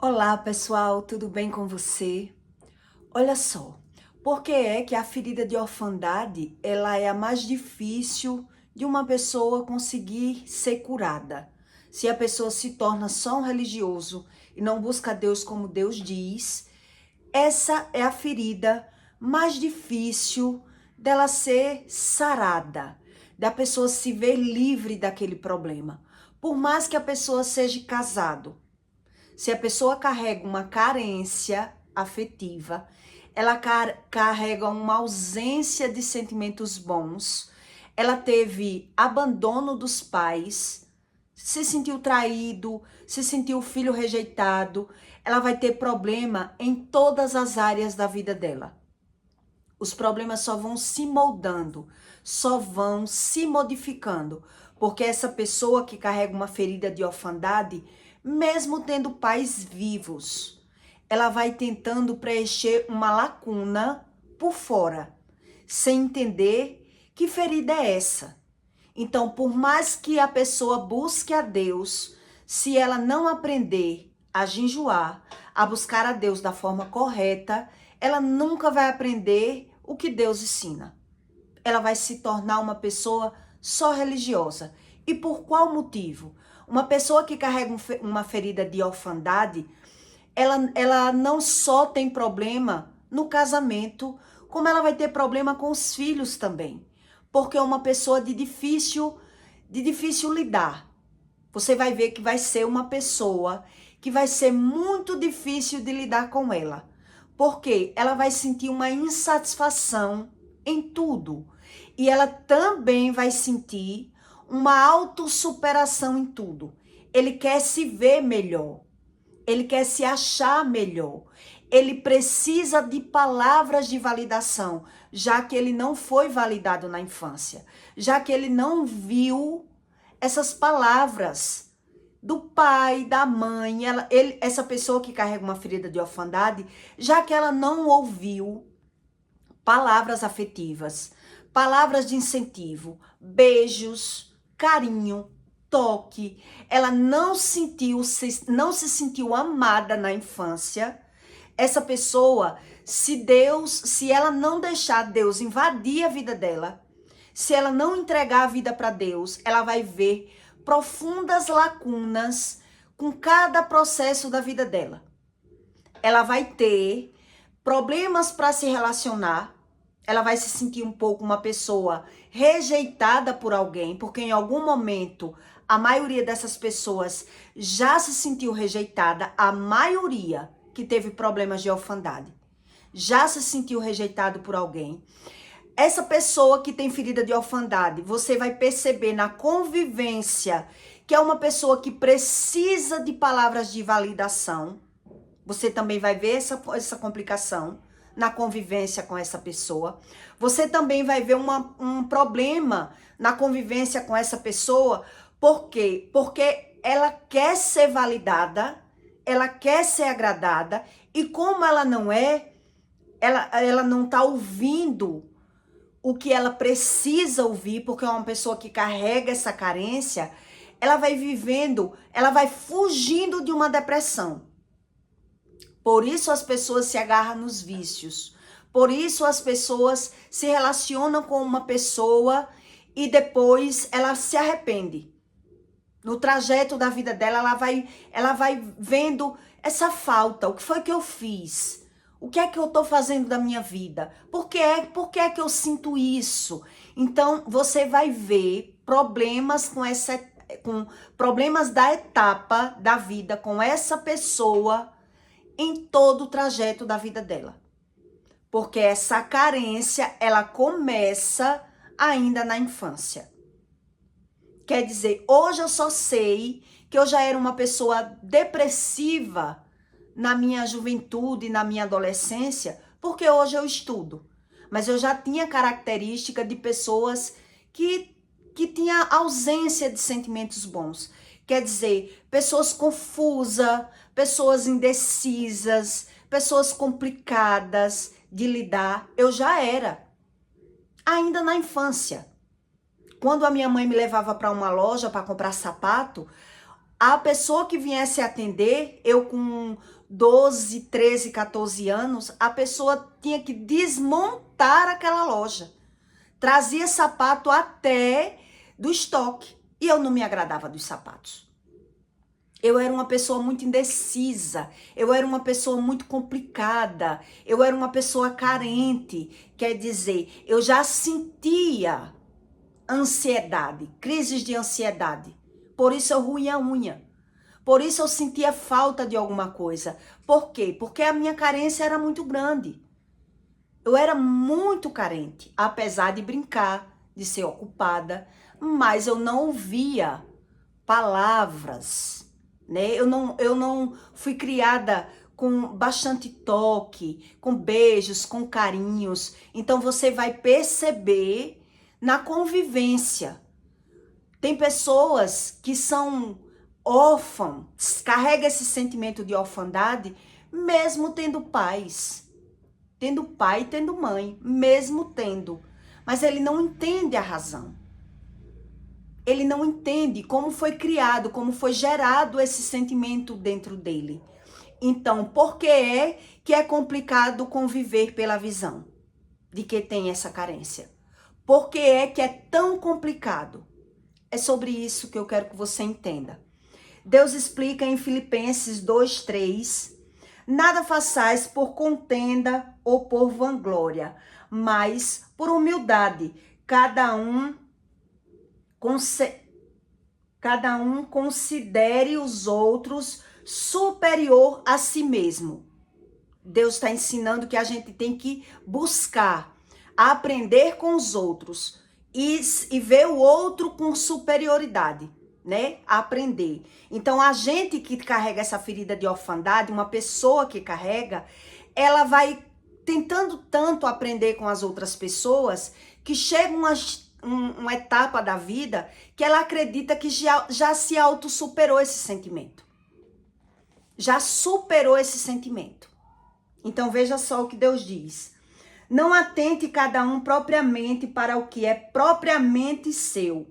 Olá, pessoal, tudo bem com você? Olha só, por que é que a ferida de orfandade, ela é a mais difícil de uma pessoa conseguir ser curada? Se a pessoa se torna só um religioso e não busca Deus como Deus diz, essa é a ferida mais difícil dela ser sarada, da pessoa se ver livre daquele problema. Por mais que a pessoa seja casado, se a pessoa carrega uma carência afetiva, ela carrega uma ausência de sentimentos bons, ela teve abandono dos pais, se sentiu traído, se sentiu filho rejeitado, ela vai ter problema em todas as áreas da vida dela. Os problemas só vão se moldando, só vão se modificando, porque essa pessoa que carrega uma ferida de orfandade, mesmo tendo pais vivos, ela vai tentando preencher uma lacuna por fora, sem entender que ferida é essa. Então, por mais que a pessoa busque a Deus, se ela não aprender a jejuar, a buscar a Deus da forma correta, ela nunca vai aprender o que Deus ensina. Ela vai se tornar uma pessoa só religiosa. E por qual motivo? Uma pessoa que carrega uma ferida de orfandade, ela não só tem problema no casamento, como ela vai ter problema com os filhos também. Porque é uma pessoa de difícil lidar. Você vai ver que vai ser uma pessoa que vai ser muito difícil de lidar com ela. Porque ela vai sentir uma insatisfação em tudo. E ela também vai sentir uma autossuperação em tudo. Ele quer se ver melhor. Ele quer se achar melhor. Ele precisa de palavras de validação, já que ele não foi validado na infância. Já que ele não viu essas palavras do pai, da mãe, essa pessoa que carrega uma ferida de orfandade, já que ela não ouviu palavras afetivas, palavras de incentivo, beijos, carinho, toque, ela não se sentiu amada na infância. Essa pessoa, se ela não deixar Deus invadir a vida dela, se ela não entregar a vida para Deus, ela vai ver profundas lacunas com cada processo da vida dela. Ela vai ter problemas para se relacionar, ela vai se sentir um pouco uma pessoa rejeitada por alguém, porque em algum momento a maioria dessas pessoas já se sentiu rejeitada, a maioria que teve problemas de orfandade já se sentiu rejeitado por alguém. Essa pessoa que tem ferida de orfandade, você vai perceber na convivência que é uma pessoa que precisa de palavras de validação. Você também vai ver essa complicação na convivência com essa pessoa. Você também vai ver um problema na convivência com essa pessoa. Por quê? Porque ela quer ser validada, ela quer ser agradada, e como ela não é, ela não está ouvindo o que ela precisa ouvir, porque é uma pessoa que carrega essa carência, ela vai vivendo, ela vai fugindo de uma depressão. Por isso as pessoas se agarram nos vícios. Por isso as pessoas se relacionam com uma pessoa e depois ela se arrepende. No trajeto da vida dela, ela vai vendo essa falta. O que foi que eu fiz? O que é que eu estou fazendo da minha vida? Por que é que eu sinto isso? Então, você vai ver problemas com problemas da etapa da vida com essa pessoa em todo o trajeto da vida dela. Porque essa carência, ela começa ainda na infância. Quer dizer, hoje eu só sei que eu já era uma pessoa depressiva na minha juventude, na minha adolescência, porque hoje eu estudo. Mas eu já tinha característica de pessoas que tinha ausência de sentimentos bons. Quer dizer, pessoas confusas, pessoas indecisas, pessoas complicadas de lidar. Eu já era. Ainda na infância. Quando a minha mãe me levava para uma loja para comprar sapato, A pessoa que viesse atender, eu com 12, 13, 14 anos, a pessoa tinha que desmontar aquela loja. Trazia sapato até do estoque. E eu não me agradava dos sapatos. Eu era uma pessoa muito indecisa, eu era uma pessoa muito complicada, eu era uma pessoa carente. Quer dizer, eu já sentia ansiedade, crises de ansiedade. Por isso eu roía a unha. Por isso eu sentia falta de alguma coisa. Por quê? Porque a minha carência era muito grande. Eu era muito carente, apesar de brincar, de ser ocupada, mas eu não ouvia palavras, né? Eu não fui criada com bastante toque, com beijos, com carinhos. Então você vai perceber na convivência. Tem pessoas que são órfãs, carregam esse sentimento de orfandade, mesmo tendo pais. Tendo pai e tendo mãe, mesmo tendo. Mas ele não entende a razão. Ele não entende como foi criado, como foi gerado esse sentimento dentro dele. Então, por que é complicado conviver pela visão de que tem essa carência? Por que é tão complicado? É sobre isso que eu quero que você entenda. Deus explica em Filipenses 2:3, nada façais por contenda ou por vanglória, mas por humildade, cada um considere os outros superior a si mesmo. Deus está ensinando que a gente tem que buscar aprender com os outros e ver o outro com superioridade, né? Aprender. Então, a gente que carrega essa ferida de orfandade, uma pessoa que carrega, ela vai tentando tanto aprender com as outras pessoas que chega uma etapa da vida que ela acredita que já se autossuperou esse sentimento. Já superou esse sentimento. Então veja só o que Deus diz. Não atente cada um propriamente para o que é propriamente seu,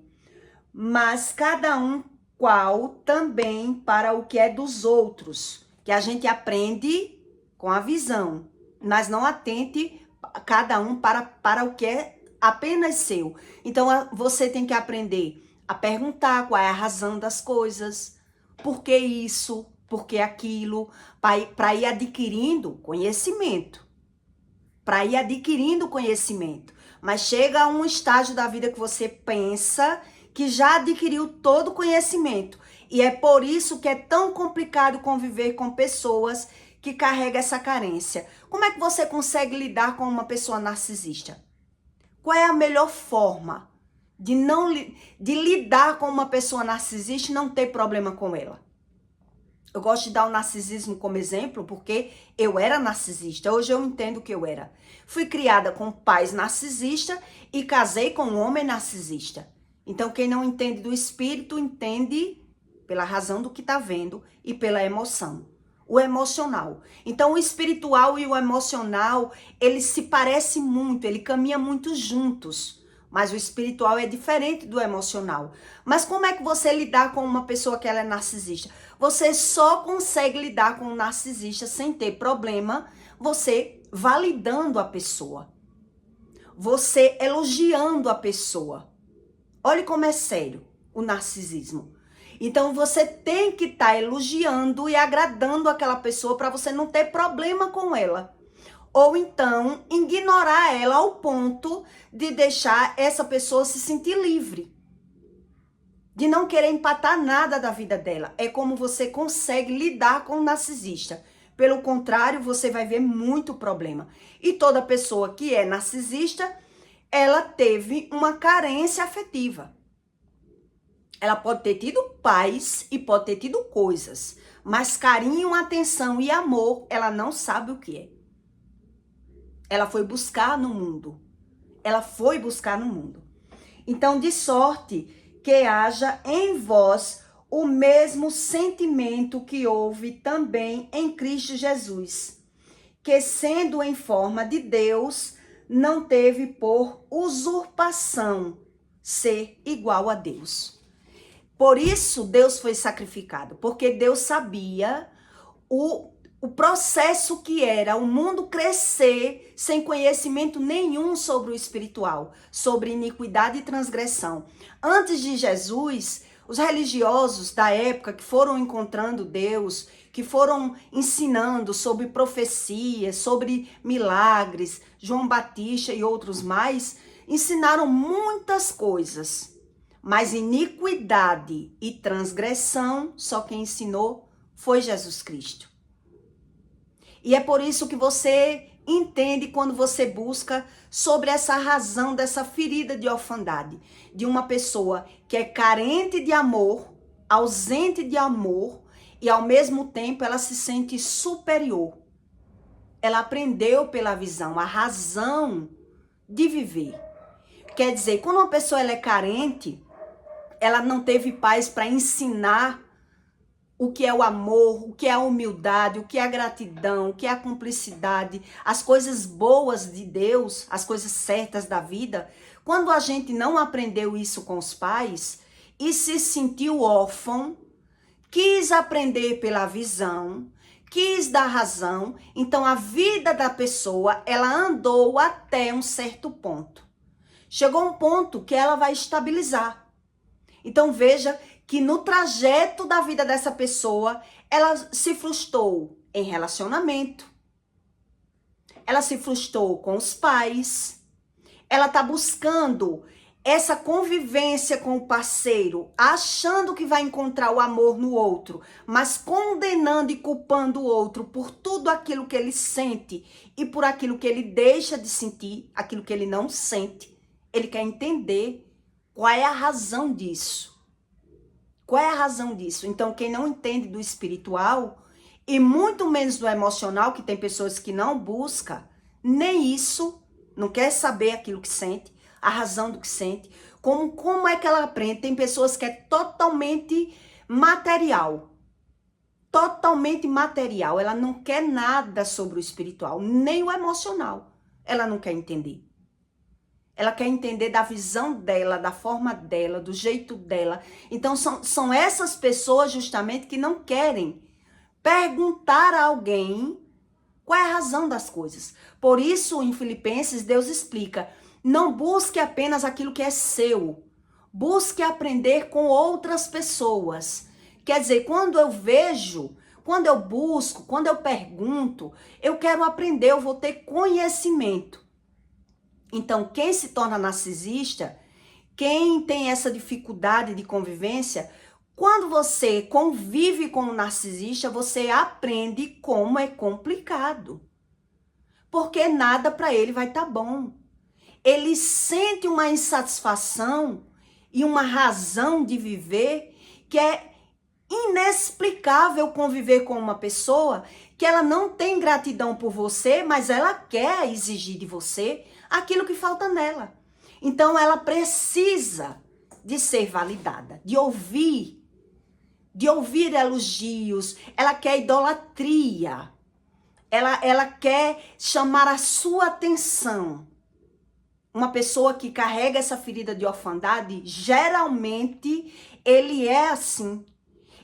mas cada um qual também para o que é dos outros. Que a gente aprende com a visão, mas não atente cada um para o que é apenas seu. Então você tem que aprender a perguntar qual é a razão das coisas, por que isso, por que aquilo, para ir adquirindo conhecimento. Para ir adquirindo conhecimento. Mas chega a um estágio da vida que você pensa que já adquiriu todo o conhecimento. E é por isso que é tão complicado conviver com pessoas que carregam essa carência. Como é que você consegue lidar com uma pessoa narcisista? Qual é a melhor forma de lidar com uma pessoa narcisista e não ter problema com ela? Eu gosto de dar o narcisismo como exemplo porque eu era narcisista. Hoje eu entendo que eu era. Fui criada com pais narcisistas e casei com um homem narcisista. Então quem não entende do espírito entende pela razão do que está vendo e pela emoção. O emocional. Então o espiritual e o emocional, eles se parecem muito, ele caminha muito juntos. Mas o espiritual é diferente do emocional. Mas como é que você lidar com uma pessoa que ela é narcisista? Você só consegue lidar com um narcisista sem ter problema, você validando a pessoa. Você elogiando a pessoa. Olha como é sério o narcisismo. Então você tem que estar elogiando e agradando aquela pessoa para você não ter problema com ela. Ou então ignorar ela ao ponto de deixar essa pessoa se sentir livre. De não querer empatar nada da vida dela. É como você consegue lidar com o narcisista. Pelo contrário, você vai ver muito problema. E toda pessoa que é narcisista, ela teve uma carência afetiva. Ela pode ter tido pais e pode ter tido coisas. Mas carinho, atenção e amor, ela não sabe o que é. Ela foi buscar no mundo. Ela foi buscar no mundo. Então, de sorte que haja em vós o mesmo sentimento que houve também em Cristo Jesus, que sendo em forma de Deus, não teve por usurpação ser igual a Deus. Por isso Deus foi sacrificado, porque Deus sabia o processo que era o mundo crescer sem conhecimento nenhum sobre o espiritual, sobre iniquidade e transgressão. Antes de Jesus, os religiosos da época que foram encontrando Deus, que foram ensinando sobre profecias, sobre milagres, João Batista e outros mais, ensinaram muitas coisas. Mas iniquidade e transgressão, só quem ensinou foi Jesus Cristo. E é por isso que você entende quando você busca sobre essa razão dessa ferida de orfandade, de uma pessoa que é carente de amor, ausente de amor, e ao mesmo tempo ela se sente superior. Ela aprendeu pela visão, a razão de viver. Quer dizer, quando uma pessoa ela é carente, ela não teve pais para ensinar o que é o amor, o que é a humildade, o que é a gratidão, o que é a cumplicidade, as coisas boas de Deus, as coisas certas da vida. Quando a gente não aprendeu isso com os pais e se sentiu órfão, quis aprender pela visão, quis dar razão, então a vida da pessoa, ela andou até um certo ponto. Chegou um ponto que ela vai estabilizar. Então veja que no trajeto da vida dessa pessoa, ela se frustrou em relacionamento, ela se frustrou com os pais, ela tá buscando essa convivência com o parceiro, achando que vai encontrar o amor no outro, mas condenando e culpando o outro por tudo aquilo que ele sente e por aquilo que ele deixa de sentir, aquilo que ele não sente. Ele quer entender qual é a razão disso. Qual é a razão disso? Então, quem não entende do espiritual e muito menos do emocional, que tem pessoas que não buscam nem isso, não quer saber aquilo que sente, a razão do que sente, como é que ela aprende? Tem pessoas que é totalmente material. Totalmente material. Ela não quer nada sobre o espiritual, nem o emocional. Ela não quer entender. Ela quer entender da visão dela, da forma dela, do jeito dela. Então, são essas pessoas justamente que não querem perguntar a alguém qual é a razão das coisas. Por isso, em Filipenses, Deus explica, não busque apenas aquilo que é seu. Busque aprender com outras pessoas. Quer dizer, quando eu vejo, quando eu busco, quando eu pergunto, eu quero aprender, eu vou ter conhecimento. Então, quem se torna narcisista, quem tem essa dificuldade de convivência, quando você convive com um narcisista, você aprende como é complicado. Porque nada para ele vai estar bom. Ele sente uma insatisfação e uma razão de viver que é inexplicável conviver com uma pessoa que ela não tem gratidão por você, mas ela quer exigir de você aquilo que falta nela. Então ela precisa de ser validada, de ouvir elogios, ela quer idolatria, ela quer chamar a sua atenção. Uma pessoa que carrega essa ferida de orfandade, geralmente ele é assim.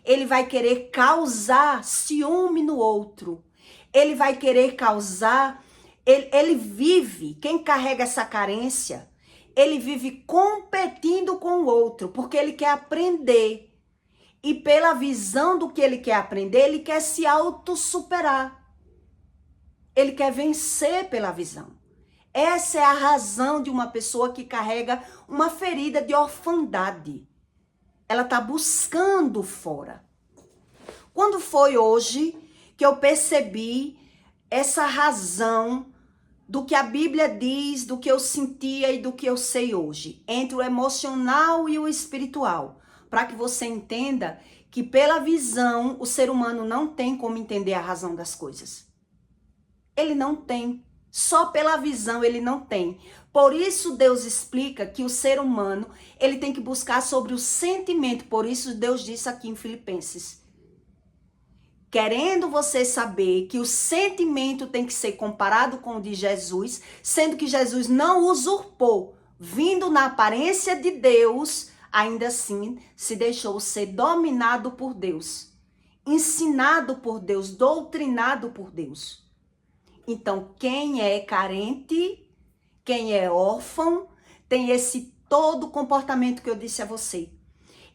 Ele vai querer causar ciúme no outro. Ele vai querer causar... Ele vive, quem carrega essa carência, ele vive competindo com o outro, porque ele quer aprender. E pela visão do que ele quer aprender, ele quer se autossuperar. Ele quer vencer pela visão. Essa é a razão de uma pessoa que carrega uma ferida de orfandade. Ela está buscando fora. Quando foi hoje que eu percebi essa razão do que a Bíblia diz, do que eu sentia e do que eu sei hoje, entre o emocional e o espiritual, para que você entenda que pela visão o ser humano não tem como entender a razão das coisas. Ele não tem. Só pela visão ele não tem. Por isso Deus explica que o ser humano, ele tem que buscar sobre o sentimento. Por isso Deus disse aqui em Filipenses, querendo você saber que o sentimento tem que ser comparado com o de Jesus, sendo que Jesus não usurpou, vindo na aparência de Deus, ainda assim se deixou ser dominado por Deus, ensinado por Deus, doutrinado por Deus. Então, quem é carente, quem é órfão, tem esse todo comportamento que eu disse a você.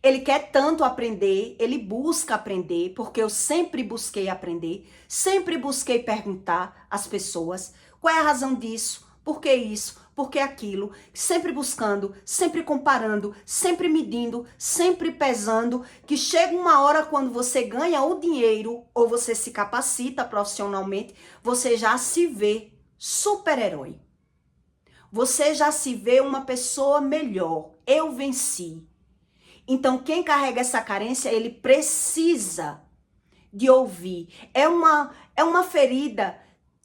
Ele quer tanto aprender, ele busca aprender, porque eu sempre busquei aprender, sempre busquei perguntar às pessoas qual é a razão disso, por que isso, por que aquilo, sempre buscando, sempre comparando, sempre medindo, sempre pesando, que chega uma hora quando você ganha o dinheiro ou você se capacita profissionalmente, você já se vê super-herói. Você já se vê uma pessoa melhor. Eu venci. Então, quem carrega essa carência, ele precisa de ouvir. É uma ferida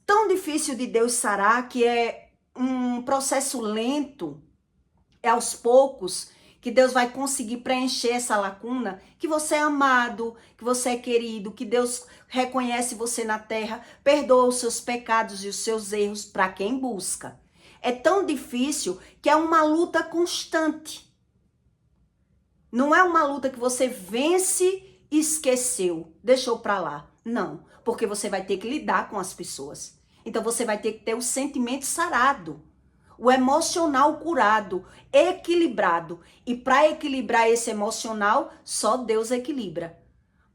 tão difícil de Deus sarar, que é um processo lento, é aos poucos que Deus vai conseguir preencher essa lacuna, que você é amado, que você é querido, que Deus reconhece você na terra, perdoa os seus pecados e os seus erros para quem busca. É tão difícil que é uma luta constante. Não é uma luta que você vence e esqueceu, deixou pra lá. Não, porque você vai ter que lidar com as pessoas. Então você vai ter que ter o sentimento sarado, o emocional curado, equilibrado. E para equilibrar esse emocional, só Deus equilibra.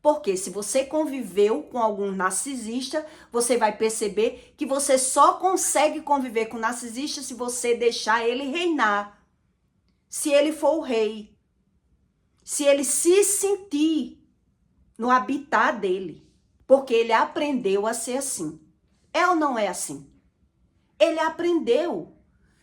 Porque se você conviveu com algum narcisista, você vai perceber que você só consegue conviver com narcisista se você deixar ele reinar. Se ele for o rei. Se ele se sentir no habitat dele, porque ele aprendeu a ser assim. É ou não é assim? Ele aprendeu.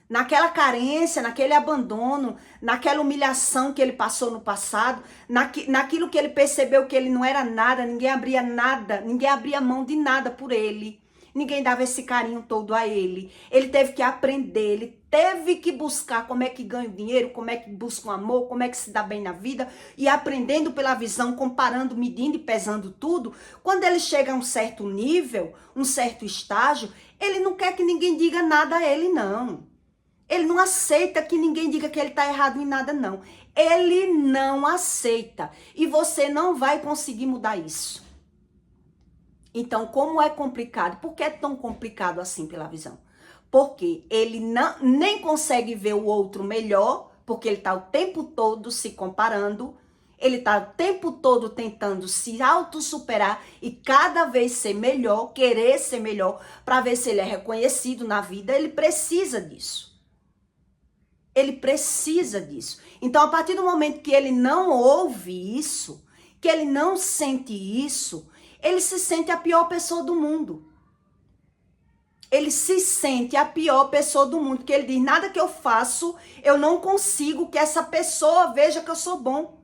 Naquela carência, naquele abandono, naquela humilhação que ele passou no passado, naquilo que ele percebeu que ele não era nada, ninguém abria mão de nada por ele. Ninguém dava esse carinho todo a ele. Ele teve que aprender, ele teve que buscar como é que ganha o dinheiro, como é que busca o amor, como é que se dá bem na vida. E aprendendo pela visão, comparando, medindo e pesando tudo. Quando ele chega a um certo nível, um certo estágio, ele não quer que ninguém diga nada a ele, não. Ele não aceita que ninguém diga que ele está errado em nada, não. Ele não aceita. E você não vai conseguir mudar isso. Então, como é complicado? Por que é tão complicado assim pela visão? Porque ele nem consegue ver o outro melhor, porque ele está o tempo todo se comparando, ele está o tempo todo tentando se autossuperar e cada vez ser melhor, querer ser melhor, para ver se ele é reconhecido na vida. Ele precisa disso. Ele precisa disso. Então, a partir do momento que ele não ouve isso, que ele não sente isso, ele se sente a pior pessoa do mundo. Ele se sente a pior pessoa do mundo, porque ele diz, nada que eu faço, eu não consigo que essa pessoa veja que eu sou bom.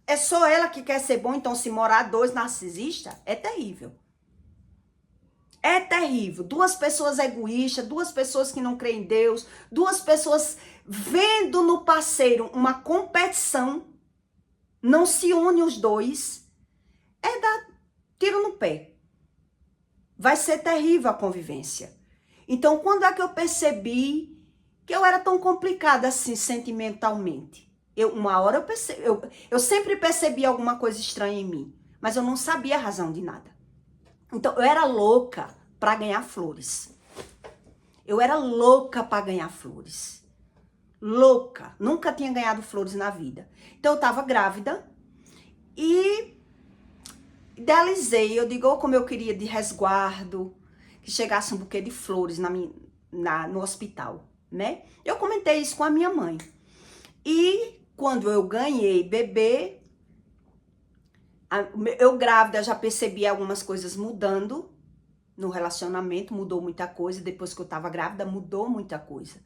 É só ela que quer ser bom, então se morar dois narcisistas, é terrível. É terrível. Duas pessoas egoístas, duas pessoas que não creem em Deus, duas pessoas vendo no parceiro uma competição, não se une os dois, é dar tiro no pé. Vai ser terrível a convivência. Então, quando é que eu percebi que eu era tão complicada assim sentimentalmente? Uma hora eu sempre percebi alguma coisa estranha em mim, mas eu não sabia a razão de nada. Então, eu era louca para ganhar flores. Eu era louca para ganhar flores. Louca. Nunca tinha ganhado flores na vida. Então, eu estava grávida e idealizei, eu digo, como eu queria de resguardo, que chegasse um buquê de flores no hospital, né? Eu comentei isso com a minha mãe. E quando eu ganhei bebê, eu grávida já percebi algumas coisas mudando no relacionamento, mudou muita coisa, depois que eu tava grávida mudou muita coisa.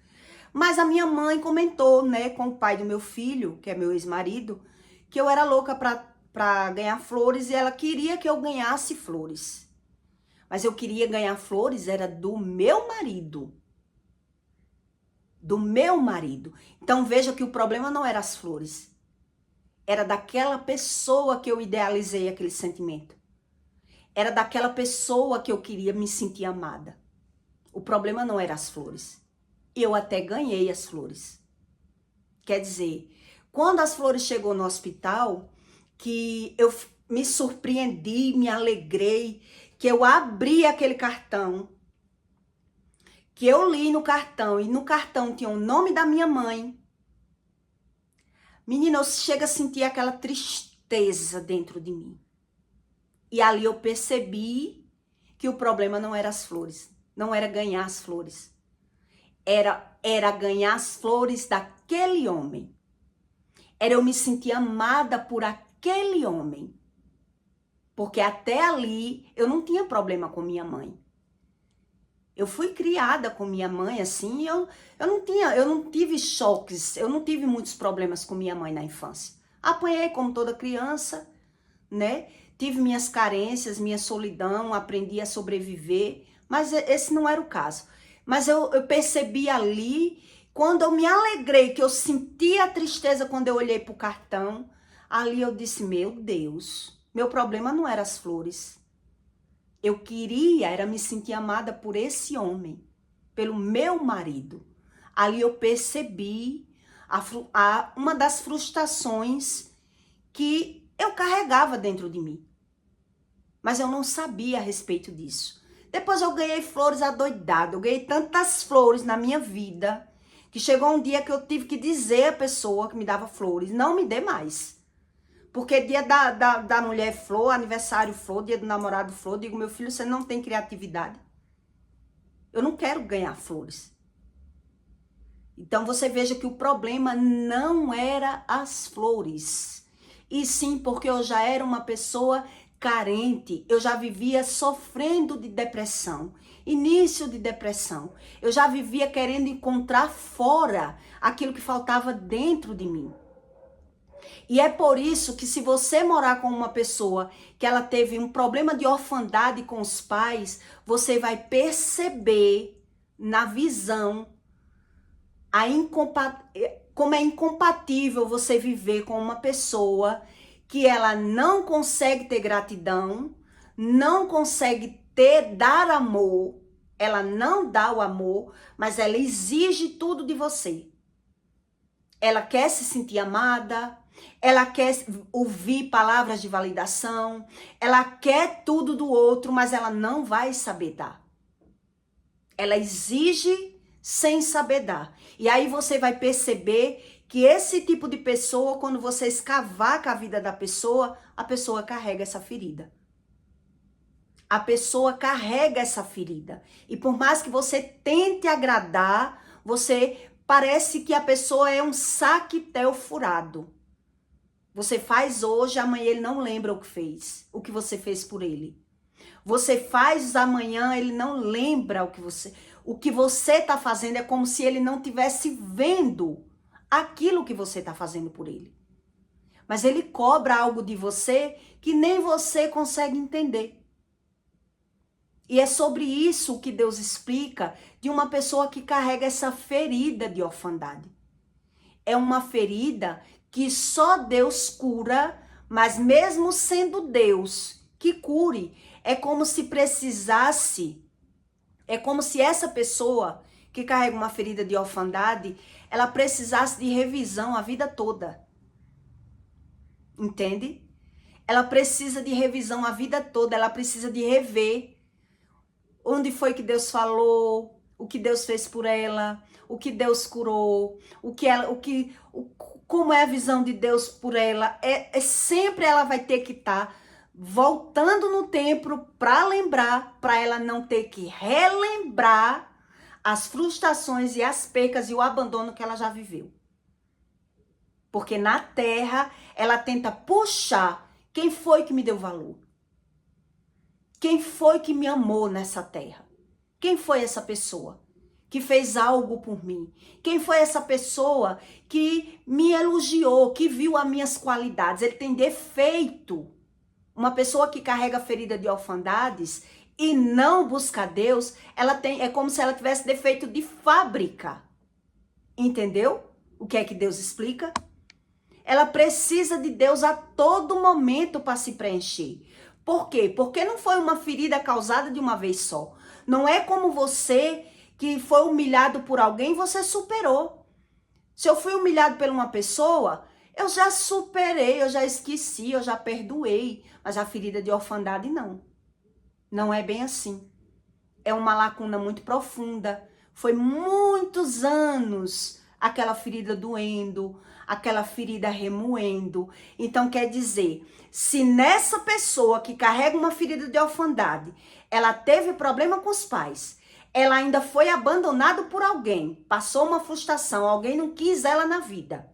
Mas a minha mãe comentou, né, com o pai do meu filho, que é meu ex-marido, que eu era louca para ganhar flores e ela queria que eu ganhasse flores. Mas eu queria ganhar flores, era do meu marido. Do meu marido. Então veja que o problema não era as flores. Era daquela pessoa que eu idealizei aquele sentimento. Era daquela pessoa que eu queria me sentir amada. O problema não era as flores. Eu até ganhei as flores. Quer dizer, Quando as flores chegou no hospital, que eu me surpreendi, me alegrei, que eu abri aquele cartão, que eu li no cartão, e no cartão tinha o nome da minha mãe. Menina, eu chego a sentir aquela tristeza dentro de mim. E ali eu percebi que o problema não era as flores, não era ganhar as flores. Era ganhar as flores daquele homem. Era eu me sentir amada por aquele homem. Porque até ali eu não tinha problema com minha mãe. Eu fui criada com minha mãe assim, eu não tive choques, eu não tive muitos problemas com minha mãe na infância. Apanhei como toda criança, né? Tive minhas carências, minha solidão, aprendi a sobreviver, mas esse não era o caso. Mas eu percebi ali, quando eu me alegrei, que eu senti a tristeza quando eu olhei pro cartão, ali eu disse, meu Deus, meu problema não era as flores. Eu queria, era me sentir amada por esse homem, pelo meu marido. Ali eu percebi uma das frustrações que eu carregava dentro de mim. Mas eu não sabia a respeito disso. Depois eu ganhei flores adoidado, eu ganhei tantas flores na minha vida, que chegou um dia que eu tive que dizer à pessoa que me dava flores, não me dê mais. Porque dia da mulher flor, aniversário flor, dia do namorado flor, digo, meu filho, você não tem criatividade. Eu não quero ganhar flores. Então você veja que o problema não era as flores. E sim porque eu já era uma pessoa carente, eu já vivia sofrendo de depressão, início de depressão. Eu já vivia querendo encontrar fora aquilo que faltava dentro de mim. E é por isso que se você morar com uma pessoa que ela teve um problema de orfandade com os pais, você vai perceber na visão como é incompatível você viver com uma pessoa que ela não consegue ter gratidão, não consegue dar amor, ela não dá o amor, mas ela exige tudo de você. Ela quer se sentir amada, ela quer ouvir palavras de validação, ela quer tudo do outro, mas ela não vai saber dar. Ela exige sem saber dar. E aí você vai perceber que esse tipo de pessoa, quando você escavaca a vida da pessoa, a pessoa carrega essa ferida. A pessoa carrega essa ferida. E por mais que você tente agradar, parece que a pessoa é um saquetel furado. Você faz hoje, amanhã ele não lembra o que fez, o que você fez por ele. Você faz amanhã, ele não lembra o que você está fazendo, é como se ele não tivesse vendo aquilo que você está fazendo por ele. Mas ele cobra algo de você que nem você consegue entender. E é sobre isso que Deus explica de uma pessoa que carrega essa ferida de orfandade. É uma ferida que só Deus cura, mas mesmo sendo Deus que cure, é como se essa pessoa que carrega uma ferida de orfandade, ela precisasse de revisão a vida toda. Entende? Ela precisa de revisão a vida toda, ela precisa de rever onde foi que Deus falou, o que Deus fez por ela, o que Deus curou, como é a visão de Deus por ela. Sempre ela vai ter que estar voltando no tempo para lembrar, para ela não ter que relembrar as frustrações e as percas e o abandono que ela já viveu. Porque na terra ela tenta puxar quem foi que me deu valor. Quem foi que me amou nessa terra? Quem foi essa pessoa que fez algo por mim? Quem foi essa pessoa que me elogiou, que viu as minhas qualidades? Ele tem defeito. Uma pessoa que carrega ferida de orfandades e não busca Deus, é como se ela tivesse defeito de fábrica. Entendeu? O que é que Deus explica? Ela precisa de Deus a todo momento para se preencher. Por quê? Porque não foi uma ferida causada de uma vez só. Não é como você que foi humilhado por alguém, você superou. Se eu fui humilhado por uma pessoa, Eu já superei, eu já esqueci, eu já perdoei. Mas a ferida de orfandade não. Não é bem assim. É uma lacuna muito profunda. Foi muitos anos aquela ferida doendo, aquela ferida remoendo. Então quer dizer, se nessa pessoa que carrega uma ferida de orfandade, ela teve problema com os pais, ela ainda foi abandonada por alguém, passou uma frustração, alguém não quis ela na vida.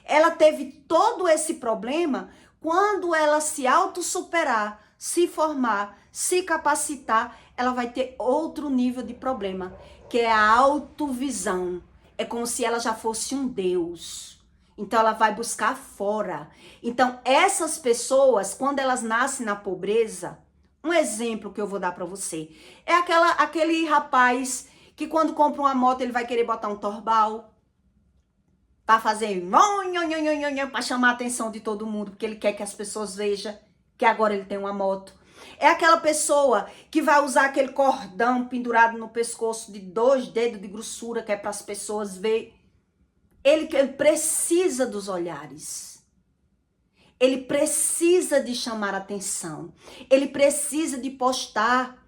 Ela teve todo esse problema quando ela se autossuperar, se formar, se capacitar, ela vai ter outro nível de problema, que é a autovisão. É como se ela já fosse um Deus. Então ela vai buscar fora. Então essas pessoas, quando elas nascem na pobreza, um exemplo que eu vou dar para você, é aquele rapaz que quando compra uma moto ele vai querer botar um torbal, para fazer para chamar a atenção de todo mundo, porque ele quer que as pessoas vejam que agora ele tem uma moto. É aquela pessoa que vai usar aquele cordão pendurado no pescoço de 2 dedos de grossura, que é para as pessoas ver. Ele precisa dos olhares. Ele precisa de chamar atenção. Ele precisa de postar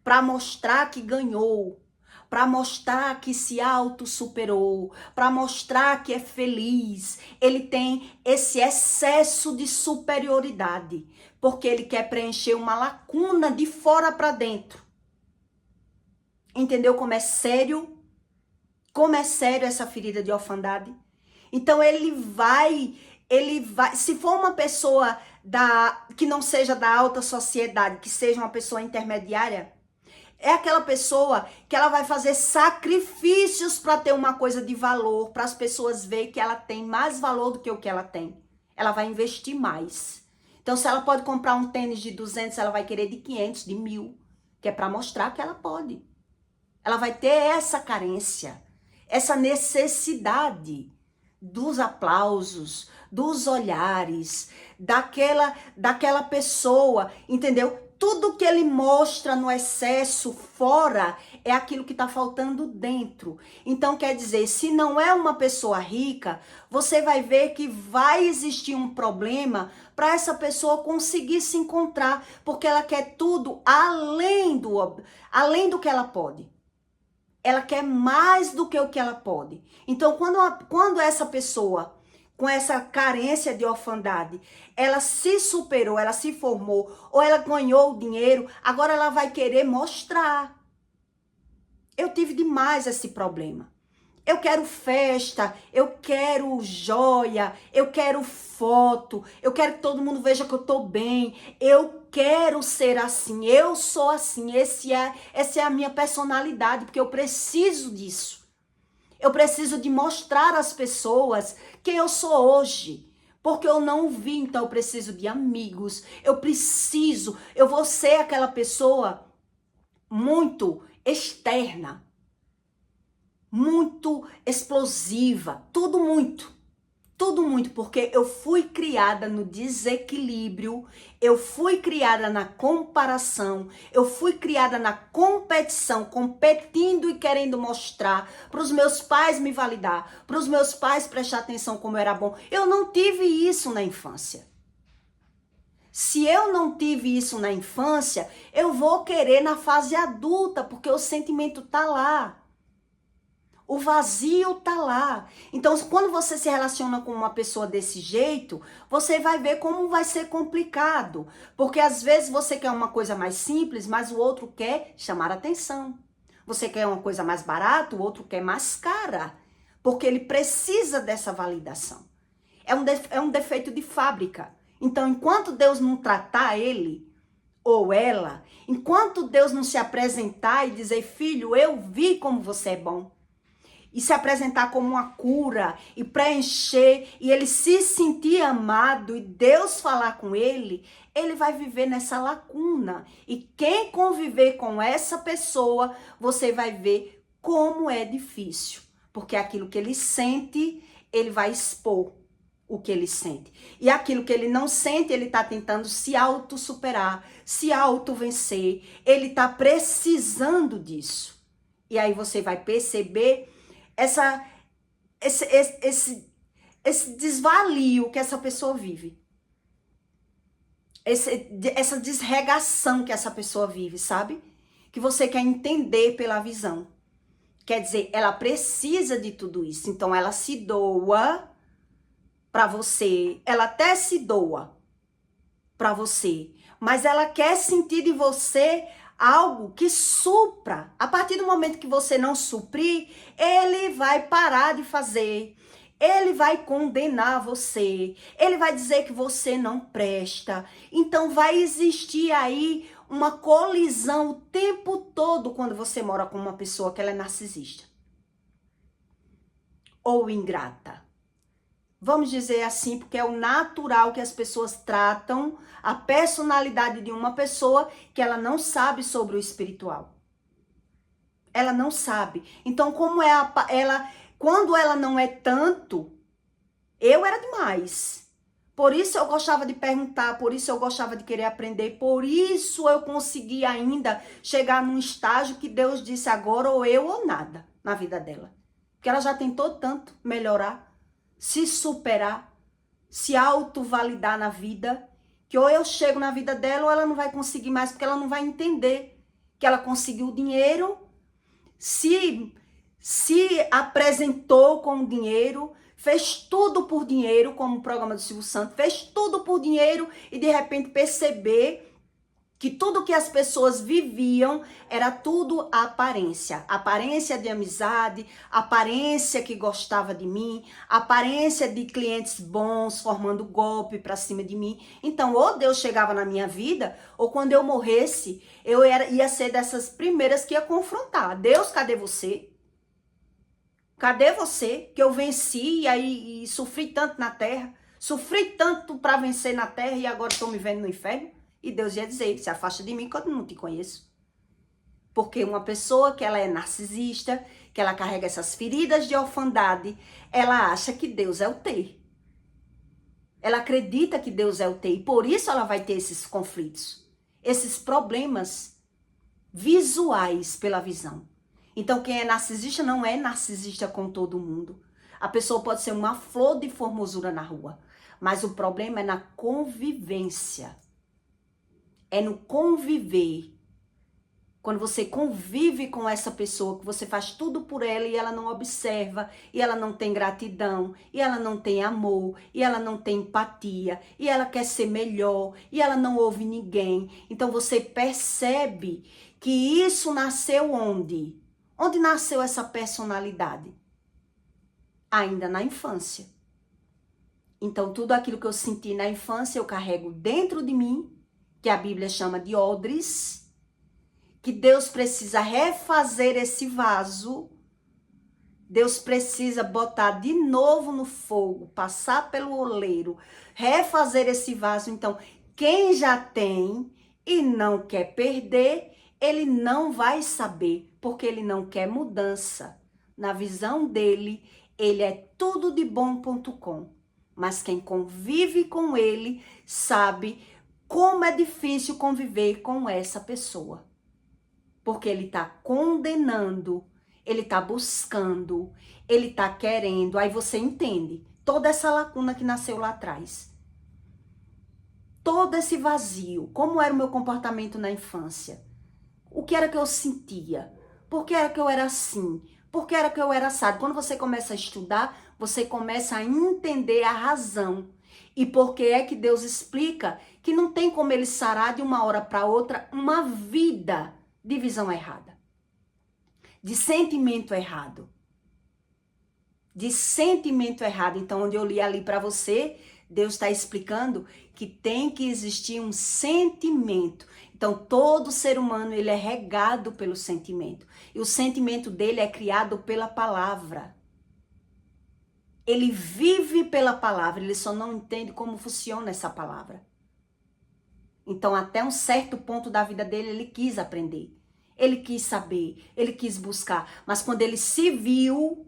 para mostrar que ganhou, para mostrar que se auto-superou, para mostrar que é feliz. Ele tem esse excesso de superioridade, porque ele quer preencher uma lacuna de fora para dentro. Entendeu como é sério? Como é sério essa ferida de orfandade? Então ele vai, se for uma pessoa que não seja da alta sociedade, que seja uma pessoa intermediária, é aquela pessoa que ela vai fazer sacrifícios para ter uma coisa de valor, para as pessoas verem que ela tem mais valor do que o que ela tem. Ela vai investir mais. Então, se ela pode comprar um tênis de 200, ela vai querer de 500, de 1.000, que é para mostrar que ela pode. Ela vai ter essa carência, essa necessidade dos aplausos, dos olhares, daquela pessoa, entendeu? Tudo que ele mostra no excesso fora é aquilo que está faltando dentro. Então, quer dizer, se não é uma pessoa rica, você vai ver que vai existir um problema para essa pessoa conseguir se encontrar, porque ela quer tudo além do que ela pode. Ela quer mais do que o que ela pode. Então, quando essa pessoa, com essa carência de orfandade, ela se superou, ela se formou, ou ela ganhou o dinheiro, agora ela vai querer mostrar. Eu tive demais esse problema. Eu quero festa, eu quero joia, eu quero foto, eu quero que todo mundo veja que eu tô bem, eu quero ser assim, eu sou assim, essa é a minha personalidade, porque eu preciso disso. Eu preciso de mostrar às pessoas quem eu sou hoje, porque eu não vi, então eu preciso de amigos, eu vou ser aquela pessoa muito externa, muito explosiva, tudo muito, porque eu fui criada no desequilíbrio, eu fui criada na comparação, eu fui criada na competição, competindo e querendo mostrar para os meus pais me validar, para os meus pais prestar atenção como eu era bom. Eu não tive isso na infância. Se eu não tive isso na infância, eu vou querer na fase adulta, porque o sentimento tá lá. O vazio tá lá. Então, quando você se relaciona com uma pessoa desse jeito, você vai ver como vai ser complicado. Porque às vezes você quer uma coisa mais simples, mas o outro quer chamar atenção. Você quer uma coisa mais barata, o outro quer mais cara. Porque ele precisa dessa validação. É um defeito de fábrica. Então, enquanto Deus não tratar ele ou ela, enquanto Deus não se apresentar e dizer, filho, eu vi como você é bom, e se apresentar como uma cura, e preencher, e ele se sentir amado, e Deus falar com ele, ele vai viver nessa lacuna. E quem conviver com essa pessoa, você vai ver como é difícil. Porque aquilo que ele sente, ele vai expor o que ele sente. E aquilo que ele não sente, ele está tentando se auto-superar, se auto-vencer. Ele está precisando disso. E aí você vai perceber esse esse desvalio que essa pessoa vive. Essa desregação que essa pessoa vive, sabe? Que você quer entender pela visão. Quer dizer, ela precisa de tudo isso. Então, ela se doa para você. Ela até se doa para você. Mas ela quer sentir de você algo que supra. A partir do momento que você não suprir, ele vai parar de fazer. Ele vai condenar você. Ele vai dizer que você não presta. Então vai existir aí uma colisão o tempo todo quando você mora com uma pessoa que ela é narcisista. Ou ingrata. Vamos dizer assim, porque é o natural que as pessoas tratam a personalidade de uma pessoa que ela não sabe sobre o espiritual. Ela não sabe. Então, como quando ela não é tanto, eu era demais. Por isso eu gostava de perguntar, por isso eu gostava de querer aprender, por isso eu consegui ainda chegar num estágio que Deus disse agora ou eu ou nada na vida dela. Porque ela já tentou tanto melhorar, se superar, se autovalidar na vida, que ou eu chego na vida dela ou ela não vai conseguir mais, porque ela não vai entender que ela conseguiu dinheiro, se apresentou com dinheiro, fez tudo por dinheiro, como o programa do Silvio Santos, fez tudo por dinheiro e de repente perceber que tudo que as pessoas viviam era tudo aparência. Aparência de amizade, aparência que gostava de mim, aparência de clientes bons formando golpe pra cima de mim. Então, ou Deus chegava na minha vida, ou quando eu morresse, ia ser dessas primeiras que ia confrontar. Deus, cadê você? Cadê você? Que eu venci e sofri tanto na terra, sofri tanto pra vencer na terra e agora estou me vendo no inferno? E Deus ia dizer, se afasta de mim que eu não te conheço. Porque uma pessoa que ela é narcisista, que ela carrega essas feridas de orfandade, ela acha que Deus é o ter. Ela acredita que Deus é o ter e por isso ela vai ter esses conflitos, esses problemas visuais pela visão. Então quem é narcisista não é narcisista com todo mundo. A pessoa pode ser uma flor de formosura na rua, mas o problema é na convivência. É no conviver. Quando você convive com essa pessoa, que você faz tudo por ela e ela não observa, e ela não tem gratidão, e ela não tem amor, e ela não tem empatia, e ela quer ser melhor, e ela não ouve ninguém. Então você percebe que isso nasceu onde? Onde nasceu essa personalidade? Ainda na infância. Então tudo aquilo que eu senti na infância eu carrego dentro de mim, que a Bíblia chama de odres, que Deus precisa refazer esse vaso, Deus precisa botar de novo no fogo, passar pelo oleiro, refazer esse vaso. Então, quem já tem e não quer perder, ele não vai saber, porque ele não quer mudança. Na visão dele, ele é tudo de bom.com. Mas quem convive com ele sabe como é difícil conviver com essa pessoa. Porque ele está condenando, ele está buscando, ele está querendo. Aí você entende toda essa lacuna que nasceu lá atrás. Todo esse vazio. Como era o meu comportamento na infância? O que era que eu sentia? Por que era que eu era assim? Por que era que eu era assado? Quando você começa a estudar, você começa a entender a razão. E por que é que Deus explica que não tem como ele sarar de uma hora para outra uma vida de visão errada, de sentimento errado. De sentimento errado. Então, onde eu li ali para você, Deus está explicando que tem que existir um sentimento. Então, todo ser humano, ele é regado pelo sentimento. E o sentimento dele é criado pela palavra. Ele vive pela palavra, ele só não entende como funciona essa palavra. Então, até um certo ponto da vida dele, ele quis aprender. Ele quis saber, ele quis buscar. Mas quando ele se viu,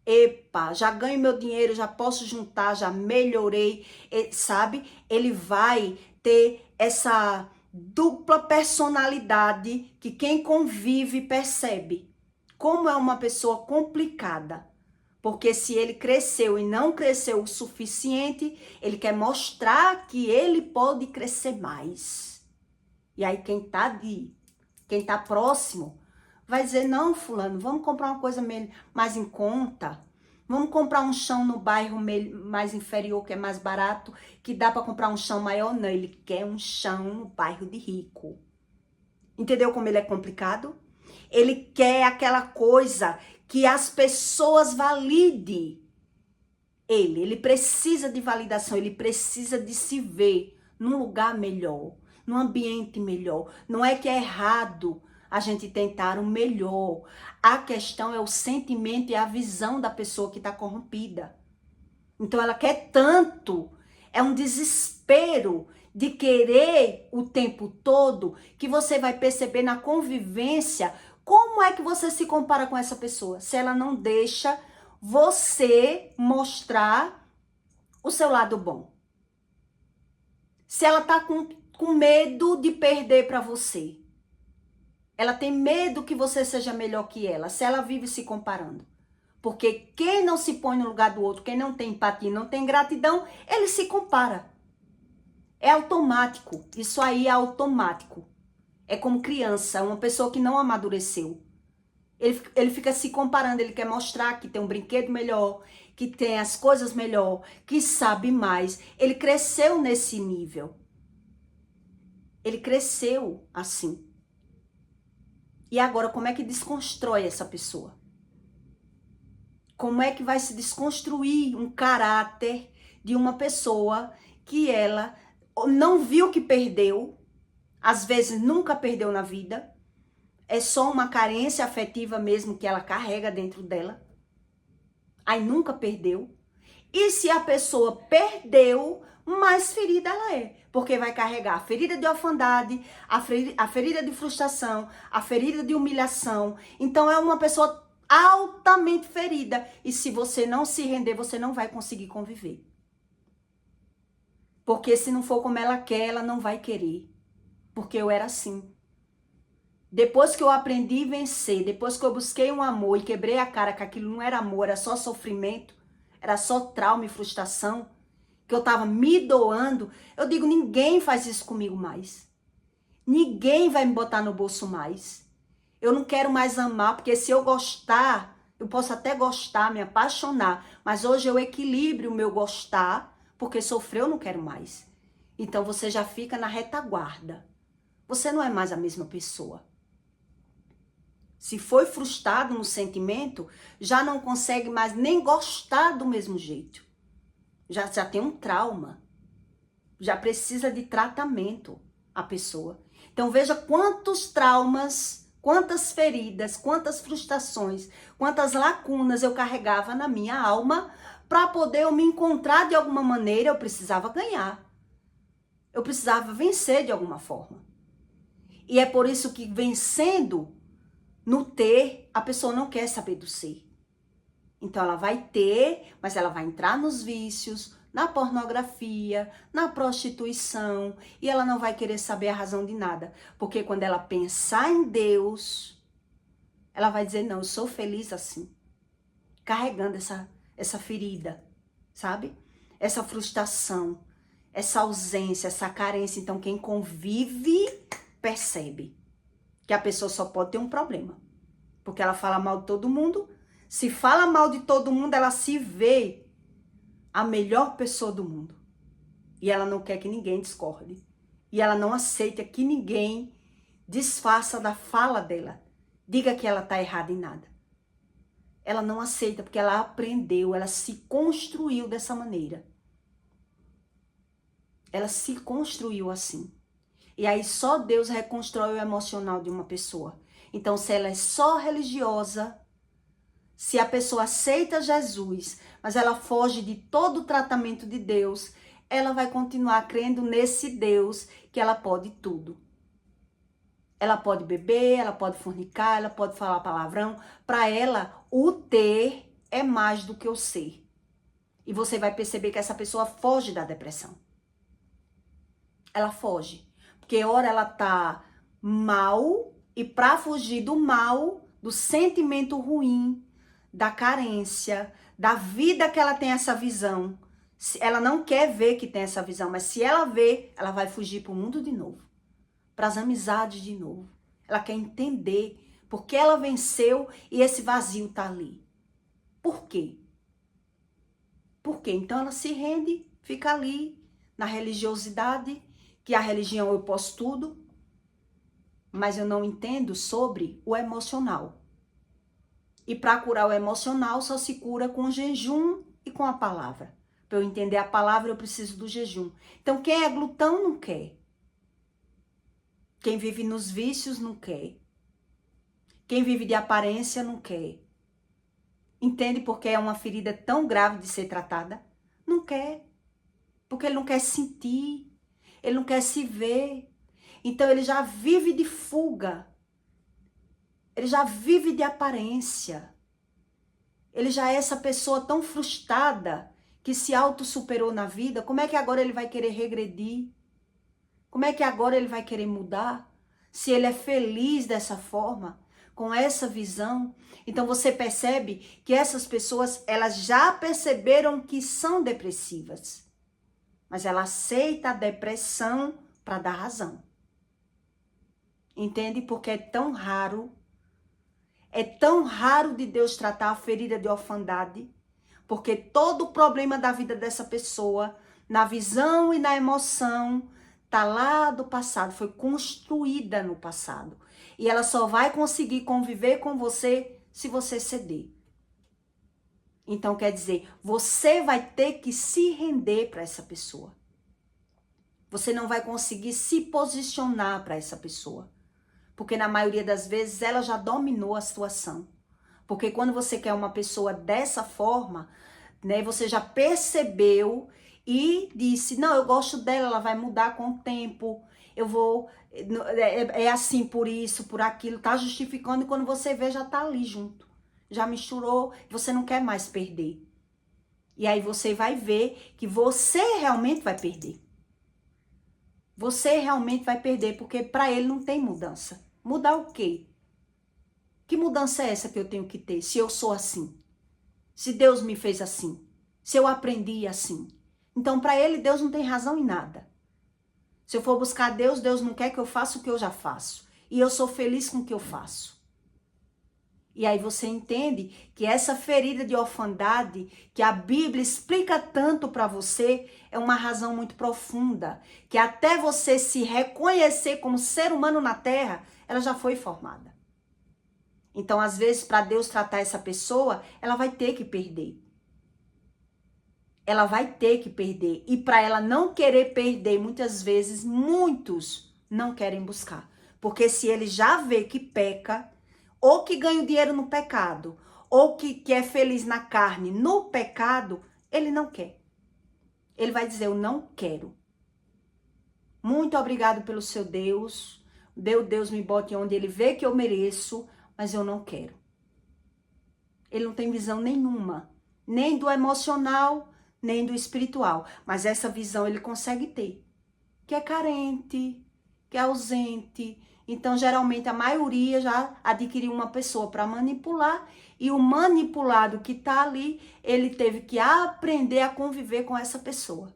epa, já ganho meu dinheiro, já posso juntar, já melhorei, sabe? Ele vai ter essa dupla personalidade que quem convive percebe. Como é uma pessoa complicada. Porque se ele cresceu e não cresceu o suficiente, ele quer mostrar que ele pode crescer mais. E aí quem tá próximo vai dizer, não, fulano, vamos comprar uma coisa mais em conta. Vamos comprar um chão no bairro mais inferior, que é mais barato, que dá para comprar um chão maior. Não, ele quer um chão no bairro de rico. Entendeu como ele é complicado? Ele quer aquela coisa que as pessoas validem ele. Ele precisa de validação, ele precisa de se ver num lugar melhor, num ambiente melhor. Não é que é errado a gente tentar o melhor. A questão é o sentimento e a visão da pessoa que está corrompida. Então ela quer tanto, é um desespero de querer o tempo todo, que você vai perceber na convivência como é que você se compara com essa pessoa, se ela não deixa você mostrar o seu lado bom. Se ela tá com medo de perder para você. Ela tem medo que você seja melhor que ela, se ela vive se comparando. Porque quem não se põe no lugar do outro, quem não tem empatia, não tem gratidão, ele se compara. É automático. Isso aí é automático. É como criança, uma pessoa que não amadureceu. Ele fica se comparando, ele quer mostrar que tem um brinquedo melhor, que tem as coisas melhor, que sabe mais. Ele cresceu nesse nível. Ele cresceu assim. E agora, como é que desconstrói essa pessoa? Como é que vai se desconstruir um caráter de uma pessoa que ela não viu que perdeu, às vezes nunca perdeu na vida, é só uma carência afetiva mesmo que ela carrega dentro dela, aí nunca perdeu. E se a pessoa perdeu, mais ferida ela é, porque vai carregar a ferida de orfandade, a ferida de frustração, a ferida de humilhação. Então é uma pessoa altamente ferida, e se você não se render, você não vai conseguir conviver. Porque se não for como ela quer, ela não vai querer. Porque eu era assim. Depois que eu aprendi a vencer, depois que eu busquei um amor e quebrei a cara que aquilo não era amor, era só sofrimento, era só trauma e frustração, que eu tava me doando, eu digo, ninguém faz isso comigo mais. Ninguém vai me botar no bolso mais. Eu não quero mais amar, porque se eu gostar, eu posso até gostar, me apaixonar, mas hoje eu equilibro o meu gostar, porque sofrer eu não quero mais. Então você já fica na retaguarda. Você não é mais a mesma pessoa. Se foi frustrado no sentimento, já não consegue mais nem gostar do mesmo jeito. Já tem um trauma. Já precisa de tratamento a pessoa. Então veja quantos traumas, quantas feridas, quantas frustrações, quantas lacunas eu carregava na minha alma para poder eu me encontrar de alguma maneira. Eu precisava ganhar. Eu precisava vencer de alguma forma. E é por isso que vencendo no ter, a pessoa não quer saber do ser. Então ela vai ter, mas ela vai entrar nos vícios, na pornografia, na prostituição, e ela não vai querer saber a razão de nada. Porque quando ela pensar em Deus, ela vai dizer, não, eu sou feliz assim. Carregando essa ferida, sabe? Essa frustração, essa ausência, essa carência. Então quem convive, percebe que a pessoa só pode ter um problema. Porque ela fala mal de todo mundo. Se fala mal de todo mundo, ela se vê a melhor pessoa do mundo. E ela não quer que ninguém discorde. E ela não aceita que ninguém desfaça da fala dela. Diga que ela está errada em nada. Ela não aceita porque ela aprendeu, ela se construiu dessa maneira. Ela se construiu assim. E aí só Deus reconstrói o emocional de uma pessoa. Então, se ela é só religiosa, se a pessoa aceita Jesus, mas ela foge de todo o tratamento de Deus, ela vai continuar crendo nesse Deus que ela pode tudo. Ela pode beber, ela pode fornicar, ela pode falar palavrão. Para ela, o ter é mais do que o ser. E você vai perceber que essa pessoa foge da depressão. Ela foge. Porque ora ela tá mal, e para fugir do mal, do sentimento ruim, da carência, da vida que ela tem essa visão, ela não quer ver que tem essa visão, mas se ela vê, ela vai fugir para o mundo de novo, para as amizades de novo. Ela quer entender porque ela venceu e esse vazio tá ali. Por quê? Por quê? Então ela se rende, fica ali na religiosidade, que a religião eu posso tudo, mas eu não entendo sobre o emocional. E para curar o emocional só se cura com o jejum e com a palavra. Para eu entender a palavra eu preciso do jejum. Então quem é glutão não quer. Quem vive nos vícios não quer. Quem vive de aparência não quer. Entende porque é uma ferida tão grave de ser tratada? Não quer. Porque ele não quer sentir. Ele não quer se ver. Então ele já vive de fuga. Ele já vive de aparência. Ele já é essa pessoa tão frustrada que se auto-superou na vida. Como é que agora ele vai querer regredir? Como é que agora ele vai querer mudar? Se ele é feliz dessa forma, com essa visão. Então você percebe que essas pessoas, elas já perceberam que são depressivas. Mas ela aceita a depressão para dar razão. Entende? Porque é tão raro de Deus tratar a ferida de orfandade, porque todo o problema da vida dessa pessoa, na visão e na emoção, tá lá do passado, foi construída no passado. E ela só vai conseguir conviver com você se você ceder. Então quer dizer, você vai ter que se render para essa pessoa. Você não vai conseguir se posicionar para essa pessoa. Porque na maioria das vezes ela já dominou a situação. Porque quando você quer uma pessoa dessa forma, né, você já percebeu e disse, não, eu gosto dela, ela vai mudar com o tempo, eu vou, é assim por isso, por aquilo, tá justificando, e quando você vê, já tá ali junto. Já misturou, você não quer mais perder. E aí você vai ver que você realmente vai perder. Você realmente vai perder, porque para ele não tem mudança. Mudar o quê? Que mudança é essa que eu tenho que ter se eu sou assim? Se Deus me fez assim? Se eu aprendi assim? Então, para ele, Deus não tem razão em nada. Se eu for buscar Deus, Deus não quer que eu faça o que eu já faço. E eu sou feliz com o que eu faço. E aí você entende que essa ferida de orfandade, que a Bíblia explica tanto para você, é uma razão muito profunda. Que até você se reconhecer como ser humano na Terra, ela já foi formada. Então, às vezes, para Deus tratar essa pessoa, ela vai ter que perder. Ela vai ter que perder. E para ela não querer perder, muitas vezes, muitos não querem buscar. Porque se ele já vê que peca, ou que ganha o dinheiro no pecado, ou que é feliz na carne no pecado, ele não quer. Ele vai dizer, eu não quero. Muito obrigado pelo seu Deus. Deus me bote onde ele vê que eu mereço, mas eu não quero. Ele não tem visão nenhuma, nem do emocional, nem do espiritual. Mas essa visão ele consegue ter. Que é carente, que é ausente. Então, geralmente, a maioria já adquiriu uma pessoa para manipular. E o manipulado que está ali, ele teve que aprender a conviver com essa pessoa.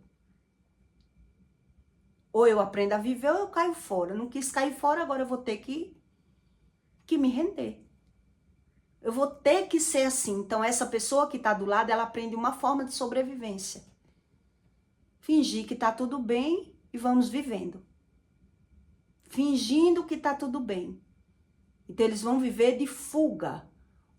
Ou eu aprendo a viver ou eu caio fora. Eu não quis cair fora, agora eu vou ter que me render. Eu vou ter que ser assim. Então, essa pessoa que está do lado, ela aprende uma forma de sobrevivência. Fingir que está tudo bem e vamos vivendo. Fingindo que está tudo bem. Então, eles vão viver de fuga.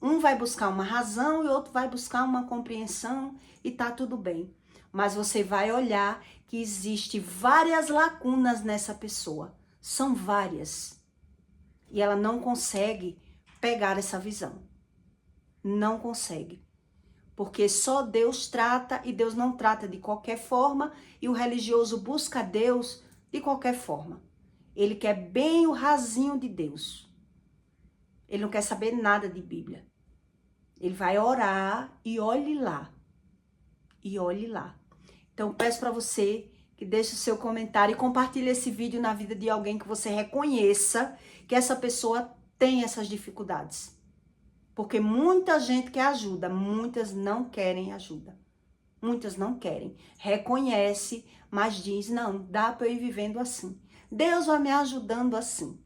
Um vai buscar uma razão e outro vai buscar uma compreensão e tá tudo bem. Mas você vai olhar que existe várias lacunas nessa pessoa. São várias. E ela não consegue pegar essa visão. Não consegue. Porque só Deus trata e Deus não trata de qualquer forma e o religioso busca Deus de qualquer forma. Ele quer bem o rasinho de Deus. Ele não quer saber nada de Bíblia. Ele vai orar e olhe lá. E olhe lá. Então, peço para você que deixe o seu comentário e compartilhe esse vídeo na vida de alguém que você reconheça que essa pessoa tem essas dificuldades. Porque muita gente quer ajuda, muitas não querem ajuda. Muitas não querem. Reconhece, mas diz, não, dá para eu ir vivendo assim. Deus vai me ajudando assim.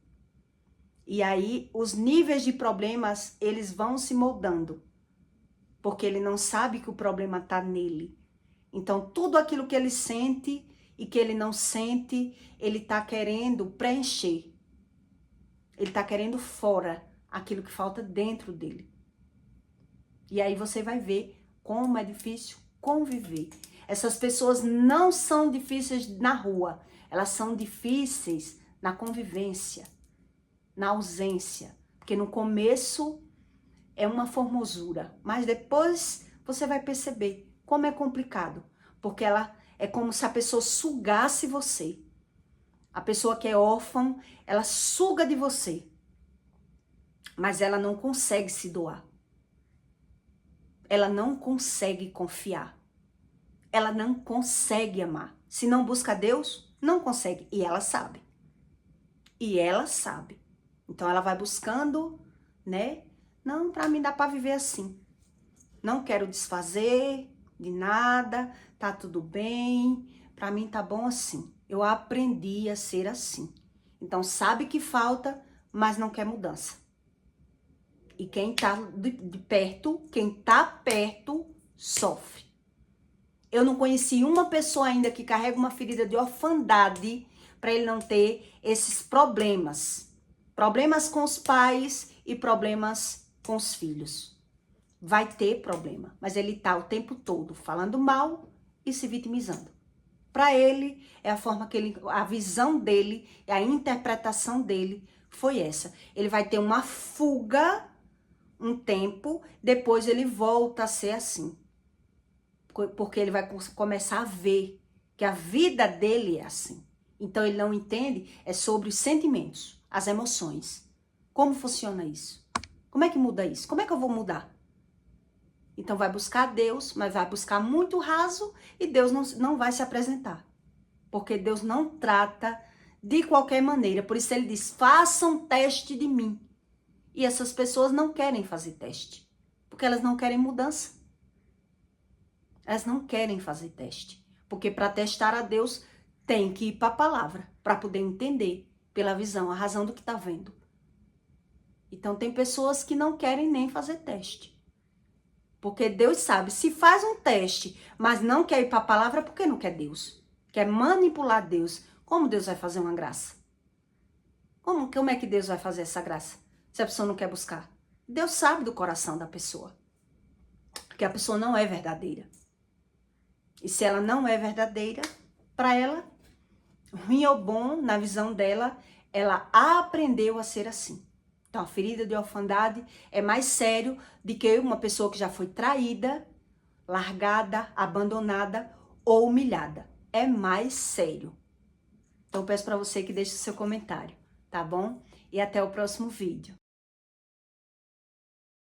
E aí, os níveis de problemas, eles vão se moldando. Porque ele não sabe que o problema está nele. Então, tudo aquilo que ele sente e que ele não sente, ele está querendo preencher. Ele está querendo fora aquilo que falta dentro dele. E aí você vai ver como é difícil conviver. Essas pessoas não são difíceis na rua, elas são difíceis na convivência, na ausência. Porque no começo é uma formosura, mas depois você vai perceber como é complicado. Porque ela é como se a pessoa sugasse você. A pessoa que é órfã, ela suga de você. Mas ela não consegue se doar. Ela não consegue confiar. Ela não consegue amar. Se não busca Deus, não consegue. E ela sabe. E ela sabe. Então ela vai buscando, né? Não, pra mim dá pra viver assim. Não quero desfazer de nada. Tá tudo bem. Pra mim tá bom assim. Eu aprendi a ser assim. Então sabe que falta, mas não quer mudança. E quem tá de perto, quem tá perto, sofre. Eu não conheci uma pessoa ainda que carrega uma ferida de orfandade para ele não ter esses problemas. Problemas com os pais e problemas com os filhos. Vai ter problema, mas ele tá o tempo todo falando mal e se vitimizando. Para ele, é a forma que ele, a visão dele, a interpretação dele foi essa. Ele vai ter uma fuga um tempo, depois ele volta a ser assim. Porque ele vai começar a ver que a vida dele é assim. Então ele não entende, é sobre os sentimentos, as emoções. Como funciona isso? Como é que muda isso? Como é que eu vou mudar? Então vai buscar Deus, mas vai buscar muito raso e Deus não vai se apresentar. Porque Deus não trata de qualquer maneira. Por isso ele diz, façam teste de mim. E essas pessoas não querem fazer teste, porque elas não querem mudança. Elas não querem fazer teste, porque para testar a Deus tem que ir para a palavra, para poder entender pela visão, a razão do que está vendo. Então tem pessoas que não querem nem fazer teste. Porque Deus sabe, se faz um teste, mas não quer ir para a palavra, por que não quer Deus? Quer manipular Deus. Como Deus vai fazer uma graça? Como é que Deus vai fazer essa graça? Se a pessoa não quer buscar. Deus sabe do coração da pessoa. Porque a pessoa não é verdadeira. E se ela não é verdadeira, para ela, ruim ou bom, na visão dela, ela aprendeu a ser assim. Então, a ferida de orfandade é mais sério do que uma pessoa que já foi traída, largada, abandonada ou humilhada. É mais sério. Então, eu peço para você que deixe o seu comentário, tá bom? E até o próximo vídeo.